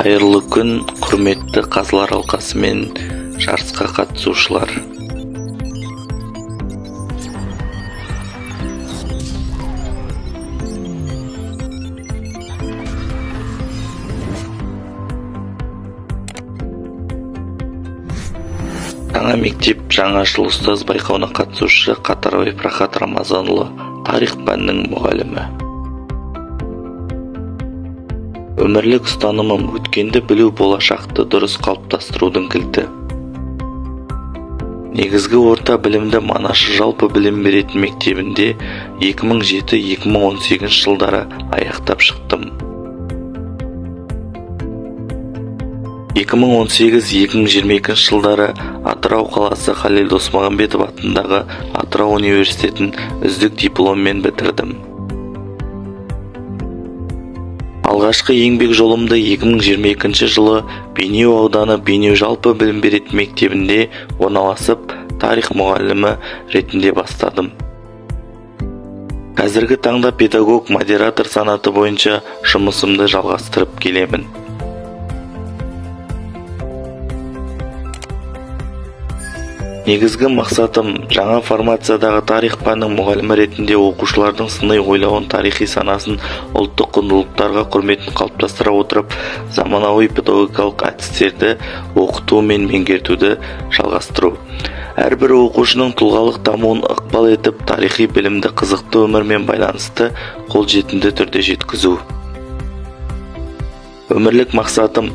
Қайырлы күн, құрметті қазылар алқасы мен жарысқа қатысушылар. Жаңа мектеп, жаңа жыл ұстаз байқауына қатысушы Қатарбаев Рахат Рамазанұлы, тарих пәнінің мұғалімі. Өмірлік ұстанымым өткенді білу болашақты дұрыс қалыптастырудың кілті. Негізгі орта білімді Манашы жалпы білім беретін мектебінде 2007-2018 жылдары аяқтап шықтым. 2018-2022 жылдары Атырау қаласы Халел Досмағамбетов атындағы Атырау университетін үздік дипломмен бітірдім. Алғашқы еңбек жолымды 2022 жылы Бейнеу ауданы Бейнеу жалпы білім беретін мектебінде орналасып, тарих мұғалімі ретінде бастадым. Қазіргі таңда педагог модератор санаты бойынша жұмысымды жалғастырып келемін. Негізгі мақсатым жаңа формациядағы тарих пәнінің мұғалімі ретінде оқушылардың сыни ойлауын, тарихи санасын, ұлттық құндылықтарға құрметін қалыптастыра отырып, заманауи педагогикалық әдістерді оқыту мен меңгертуді жалғастыру. Әрбір оқушының тұлғалық дамуын ықпал етіп, тарихи білімді қызықты өмірмен байланысты қолжетімді түрде жеткізу. Өмірлік мақсатым: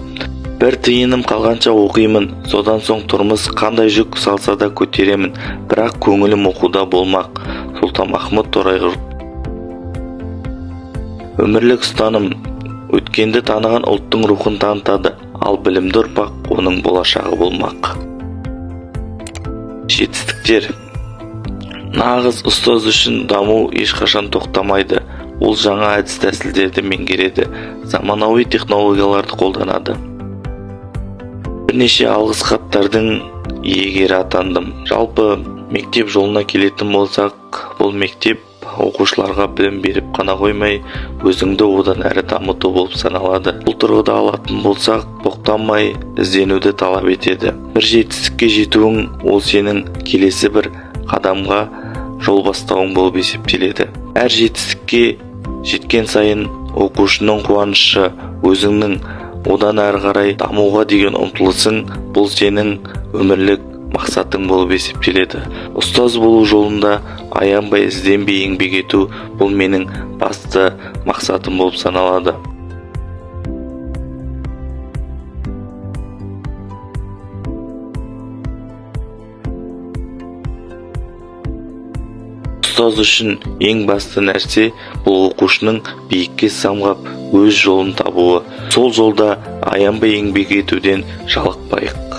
бір тиыным қалғанша оқимын, содан соң тұрмыс қандай жүк салса да көтеремін, бірақ көңілім оқуда болмақ. Сұлтанмахмұт Торайғыров. Өмірлік ұстаным: өткенді таныған ұлттың рухын танытады, ал білімді ұрпақ оның болашағы болмақ. Жетістіктер: нағыз ұстаз үшін даму ешқашан тоқтамайды. Ол жаңа әдіс-тәсілдерді меңгереді, заманауи технологияларды қолданады. Бірнеше алғыс хаттардың иегері атандым. Жалпы мектеп жолына келетін болсақ, бұл мектеп оқушыларға білім беріп қана қоймай, өзіңді одан әрі дамыту болып саналады. Бұл тұрғыда алатын болсақ, тоқтамай ізденуді талап етеді. Бір жетістікке жетуің ол сенің келесі бір қадамға жол бастауың болып есептеледі. Әр жетістікке жеткен сайын оқушының қуанышы, өзіңнің одан әрі қарай дамуға деген ұмтылысың, бұл сенің өмірлік мақсатың болып есептеледі. Ұстаз болу жолында аянбай, ізденбей еңбек ету, бұл менің басты мақсатым болып саналады. Ұстаз үшін ең басты нәрсе бұл оқушының биікке самғап өз жолын табуы. Сол жолда аянбай еңбек етуден жалықпайық.